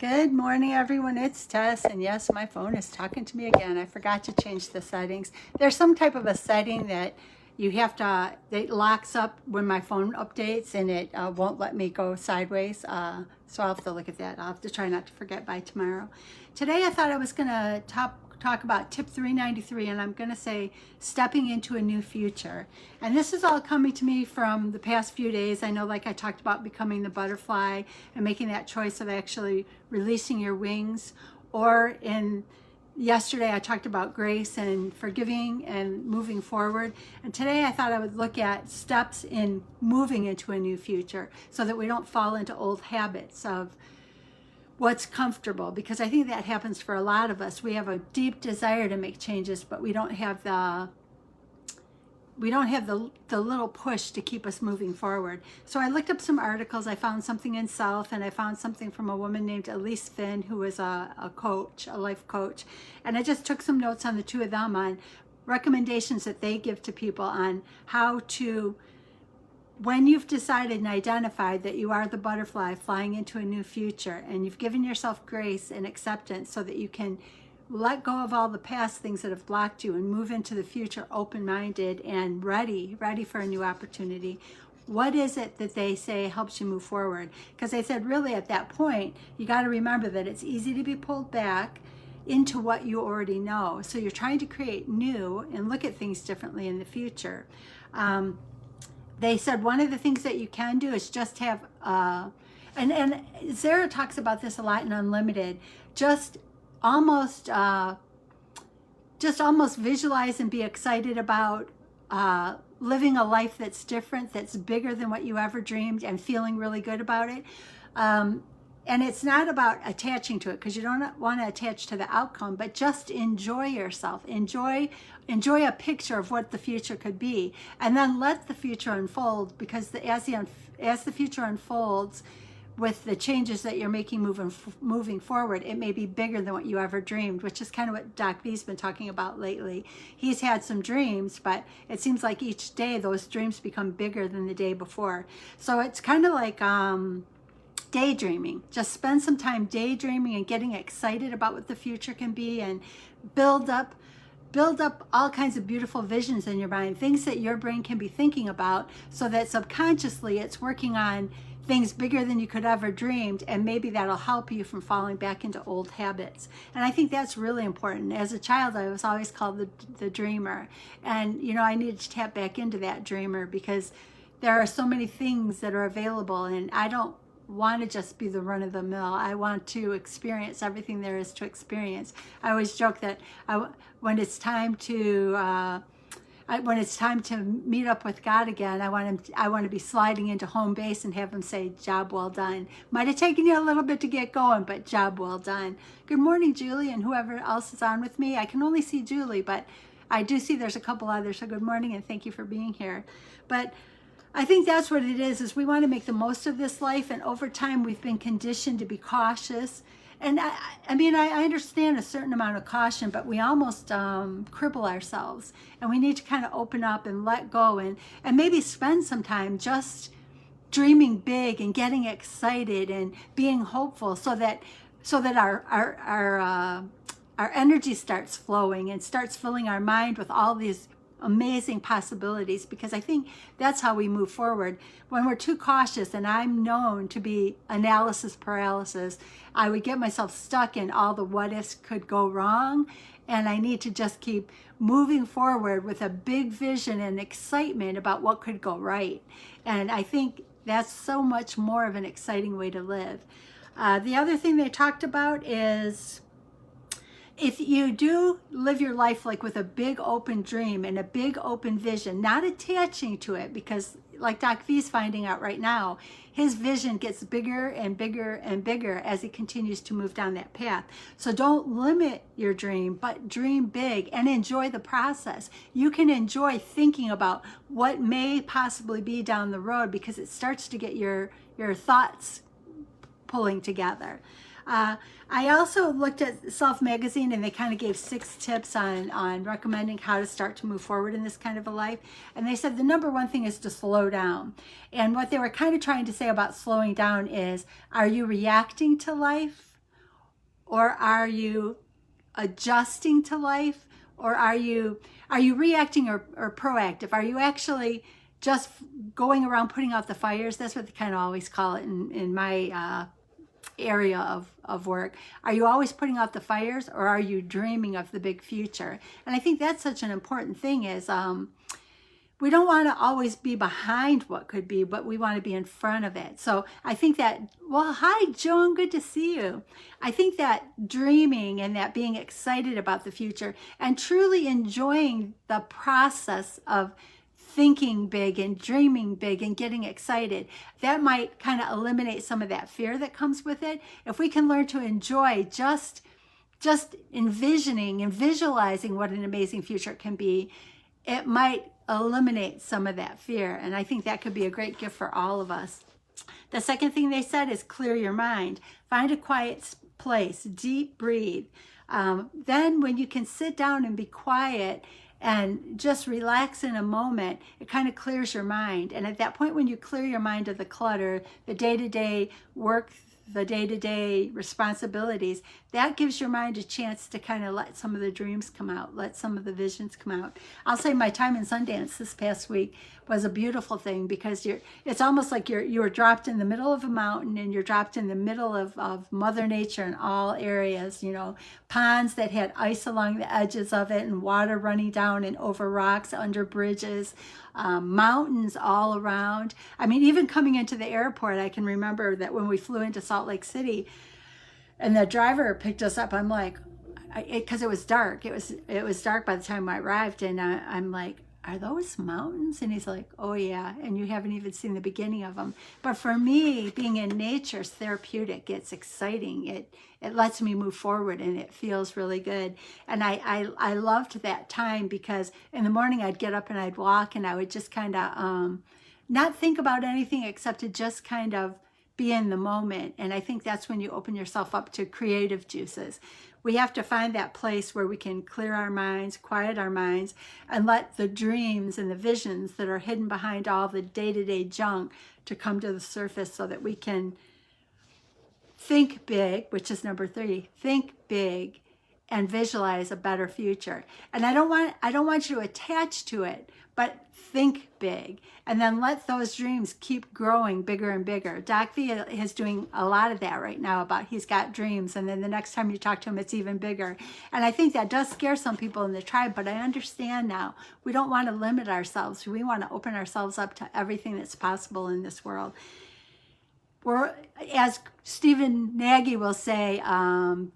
Good morning, everyone. It's Tess, and yes, my phone is talking to me again. I forgot to change the settings. There's some type of a setting that you have to, it locks up when my phone updates, and it won't let me go sideways. So I'll have to look at that. I'll have to try not to forget by tomorrow. Today, I thought I was going to talk about tip 393, and I'm going to say stepping into a new future. And this is all coming to me from the past few days. I know, like I talked about becoming the butterfly and making that choice of actually releasing your wings, or in yesterday I talked about grace and forgiving and moving forward. And today I thought I would look at steps in moving into a new future so that we don't fall into old habits of what's comfortable, because I think that happens for a lot of us. We have a deep desire to make changes, but we don't have the little push to keep us moving forward. So I looked up some articles. I found something in Self, and I found something from a woman named Elise Finn, who is a coach, a life coach. And I just took some notes on the two of them on recommendations that they give to people on how to, when you've decided and identified that you are the butterfly flying into a new future, and you've given yourself grace and acceptance so that you can let go of all the past things that have blocked you and move into the future open-minded and ready for a new opportunity. What is it that they say helps you move forward? Because they said really at that point, you got to remember that it's easy to be pulled back into what you already know. So you're trying to create new and look at things differently in the future. They said one of the things that you can do is just have, and Zara talks about this a lot in Unlimited, just almost visualize and be excited about living a life that's different, that's bigger than what you ever dreamed, and feeling really good about it. And it's not about attaching to it, because you don't want to attach to the outcome, but just enjoy yourself. Enjoy a picture of what the future could be, and then let the future unfold, because as the future unfolds, with the changes that you're making moving forward, it may be bigger than what you ever dreamed, which is kind of what Doc V's been talking about lately. He's had some dreams, but it seems like each day those dreams become bigger than the day before. So it's kind of like daydreaming. Just spend some time daydreaming and getting excited about what the future can be, and build up all kinds of beautiful visions in your mind, things that your brain can be thinking about, so that subconsciously it's working on things bigger than you could ever dreamed, and maybe that'll help you from falling back into old habits. And I think that's really important. As a child, I was always called the dreamer, and I needed to tap back into that dreamer, because there are so many things that are available, and I don't want to just be the run-of-the-mill. I want to experience everything there is to experience. I always joke that when it's time to meet up with God again, I want to be sliding into home base and have him say, "Job well done." Might have taken you a little bit to get going, but job well done. Good morning, Julie, and whoever else is on with me. I can only see Julie, but I do see there's a couple others. So good morning, and thank you for being here. But I think that's what it is we want to make the most of this life, and over time we've been conditioned to be cautious. And I mean, I understand a certain amount of caution, but we almost cripple ourselves, and we need to kind of open up and let go, and maybe spend some time just dreaming big and getting excited and being hopeful, so that our energy starts flowing and starts filling our mind with all these amazing possibilities, because I think that's how we move forward. When we're too cautious, and I'm known to be analysis paralysis, I would get myself stuck in all the what ifs could go wrong, and I need to just keep moving forward with a big vision and excitement about what could go right. And I think that's so much more of an exciting way to live. The other thing they talked about is, if you do live your life like with a big open dream and a big open vision, not attaching to it, because like Doc V's finding out right now, his vision gets bigger and bigger and bigger as he continues to move down that path. So don't limit your dream, but dream big and enjoy the process. You can enjoy thinking about what may possibly be down the road, because it starts to get your thoughts pulling together. I also looked at Self magazine, and they kind of gave 6 tips on recommending how to start to move forward in this kind of a life. And they said the number one thing is to slow down. And what they were kind of trying to say about slowing down is, are you reacting to life, or are you adjusting to life, or are you reacting or proactive? Are you actually just going around putting out the fires? That's what they kind of always call it in my area of work. Are you always putting out the fires, or are you dreaming of the big future? And I think that's such an important thing, is we don't want to always be behind what could be, but we want to be in front of it. So I think that, well, hi, Joan, good to see you. I think that dreaming and that being excited about the future and truly enjoying the process of thinking big and dreaming big and getting excited, that might kind of eliminate some of that fear that comes with it. If we can learn to enjoy just envisioning and visualizing what an amazing future can be, it might eliminate some of that fear. And I think that could be a great gift for all of us. The second thing they said is clear your mind. Find a quiet place, deep breathe. Then when you can sit down and be quiet and just relax in a moment, it kind of clears your mind. And at that point, when you clear your mind of the clutter, the day-to-day work, the day-to-day responsibilities, that gives your mind a chance to kind of let some of the dreams come out, let some of the visions come out. I'll say my time in Sundance this past week was a beautiful thing, because it's almost like you were dropped in the middle of a mountain, and you're dropped in the middle of Mother Nature in all areas, you know, ponds that had ice along the edges of it and water running down and over rocks, under bridges, mountains all around. I mean, even coming into the airport, I can remember that when we flew into Salt Lake City and the driver picked us up, I'm like, because it was dark. It was dark by the time I arrived, and I'm like, are those mountains? And he's like, oh yeah, and you haven't even seen the beginning of them. But for me, being in nature is therapeutic. It's exciting. It lets me move forward, and it feels really good. And I loved that time, because in the morning I'd get up and I'd walk, and I would just kind of not think about anything except to just kind of be in the moment. And I think that's when you open yourself up to creative juices. We have to find that place where we can clear our minds, quiet our minds, and let the dreams and the visions that are hidden behind all the day-to-day junk to come to the surface, so that we can think big, which is number 3, think big and visualize a better future. And I don't want you to attach to it, but think big, and then let those dreams keep growing bigger and bigger. Doc V is doing a lot of that right now, about he's got dreams, and then the next time you talk to him, it's even bigger. And I think that does scare some people in the tribe, but I understand now. We don't want to limit ourselves. We want to open ourselves up to everything that's possible in this world. We're, as Stephen Nagy will say,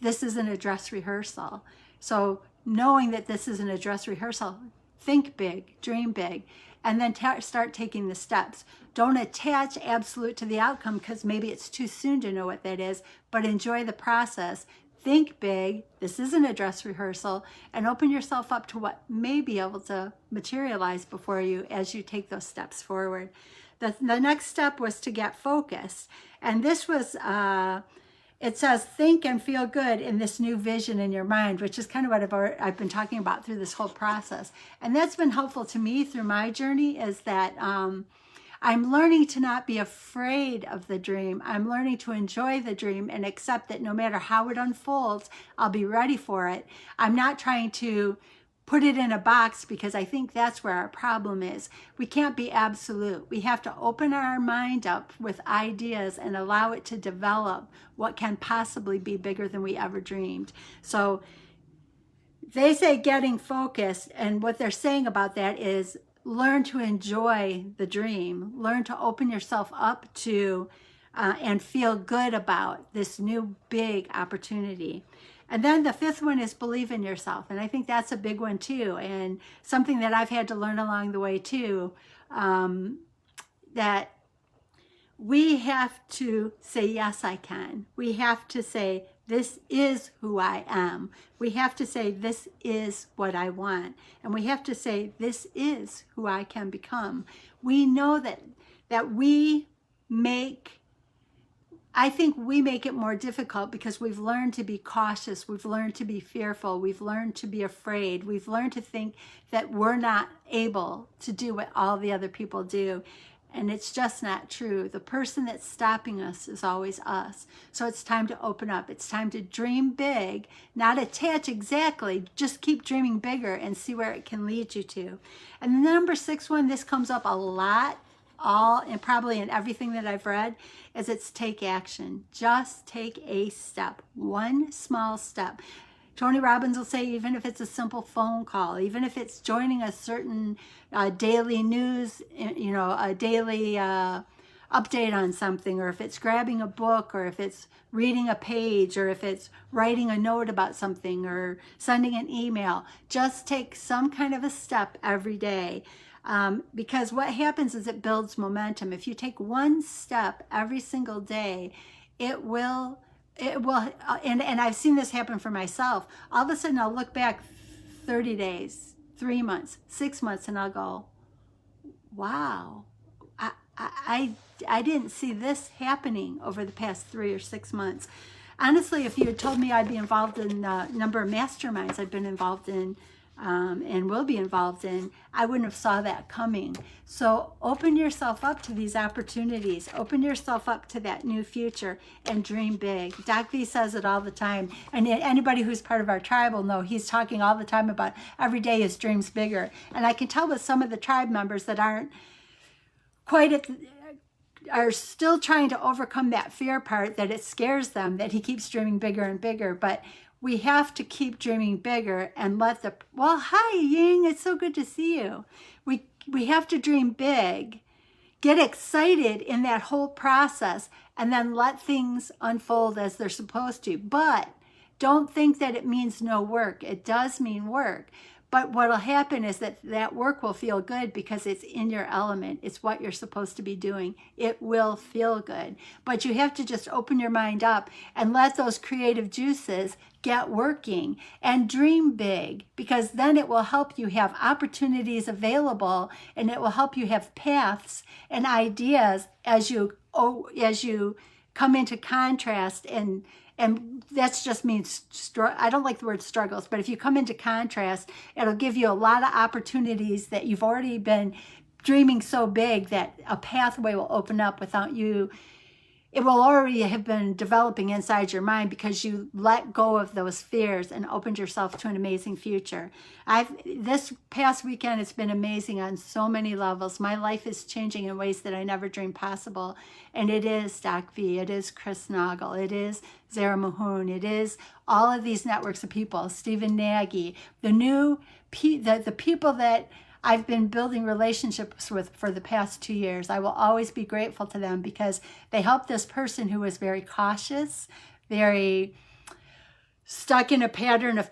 this isn't a dress rehearsal. So knowing that this isn't a dress rehearsal, think big, dream big, and then start taking the steps. Don't attach absolute to the outcome, because maybe it's too soon to know what that is, but enjoy the process. Think big, this isn't a dress rehearsal, and open yourself up to what may be able to materialize before you as you take those steps forward. The next step was to get focused. And this was, it says, think and feel good in this new vision in your mind, which is kind of what I've been talking about through this whole process. And that's been helpful to me through my journey, is that I'm learning to not be afraid of the dream. I'm learning to enjoy the dream and accept that no matter how it unfolds, I'll be ready for it. I'm not trying to put it in a box, because I think that's where our problem is. We can't be absolute. We have to open our mind up with ideas and allow it to develop what can possibly be bigger than we ever dreamed. So they say getting focused, and what they're saying about that is learn to enjoy the dream, learn to open yourself up to and feel good about this new big opportunity. And then the 5th one is believe in yourself. And I think that's a big one too. And something that I've had to learn along the way too, that we have to say, yes, I can. We have to say, this is who I am. We have to say, this is what I want. And we have to say, this is who I can become. We know that we make, I think we make it more difficult because we've learned to be cautious. We've learned to be fearful. We've learned to be afraid. We've learned to think that we're not able to do what all the other people do. And it's just not true. The person that's stopping us is always us. So it's time to open up. It's time to dream big, not attach exactly. Just keep dreaming bigger and see where it can lead you to. And the number 6 one, this comes up a lot, and probably in everything that I've read, is it's take action. Just take a step, one small step. Tony Robbins will say, even if it's a simple phone call, even if it's joining a certain daily news, a daily update on something, or if it's grabbing a book, or if it's reading a page, or if it's writing a note about something, or sending an email, just take some kind of a step every day. Because what happens is it builds momentum. If you take one step every single day, it will, and I've seen this happen for myself. All of a sudden I'll look back 30 days, 3 months, 6 months, and I'll go, wow, I didn't see this happening over the past 3 or 6 months. Honestly, if you had told me I'd be involved in a number of masterminds I've been involved in, and will be involved in, I wouldn't have saw that coming. So open yourself up to these opportunities. Open yourself up to that new future and dream big. Doc V says it all the time. And anybody who's part of our tribe will know he's talking all the time about every day his dreams bigger. And I can tell with some of the tribe members that aren't quite are still trying to overcome that fear part, that it scares them, that he keeps dreaming bigger and bigger. But we have to keep dreaming bigger and let well, hi Ying, it's so good to see you. We have to dream big, get excited in that whole process, and then let things unfold as they're supposed to. But don't think that it means no work. It does mean work. But what will happen is that work will feel good because it's in your element. It's what you're supposed to be doing. It will feel good. But you have to just open your mind up and let those creative juices get working and dream big, because then it will help you have opportunities available, and it will help you have paths and ideas as you come into contrast. And that just means, I don't like the word struggles, but if you come into contrast, it'll give you a lot of opportunities that you've already been dreaming so big that a pathway will open up without you. It will already have been developing inside your mind because you let go of those fears and opened yourself to an amazing future. This past weekend, it's been amazing on so many levels. My life is changing in ways that I never dreamed possible. And it is Doc V, it is Chris Noggle, it is Zara Mahoon, it is all of these networks of people, Stephen Nagy, the people that I've been building relationships with for the past 2 years. I will always be grateful to them because they helped this person who was very cautious, very stuck in a pattern of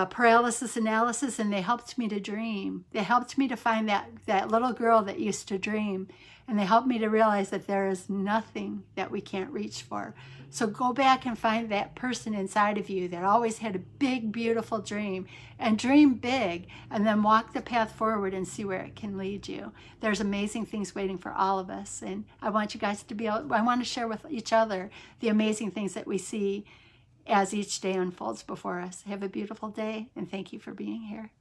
paralysis analysis, and they helped me to dream. They helped me to find that little girl that used to dream, and they helped me to realize that there is nothing that we can't reach for. So go back and find that person inside of you that always had a big, beautiful dream, and dream big, and then walk the path forward and see where it can lead you. There's amazing things waiting for all of us, and I want you guys to I want to share with each other the amazing things that we see as each day unfolds before us. Have a beautiful day, and thank you for being here.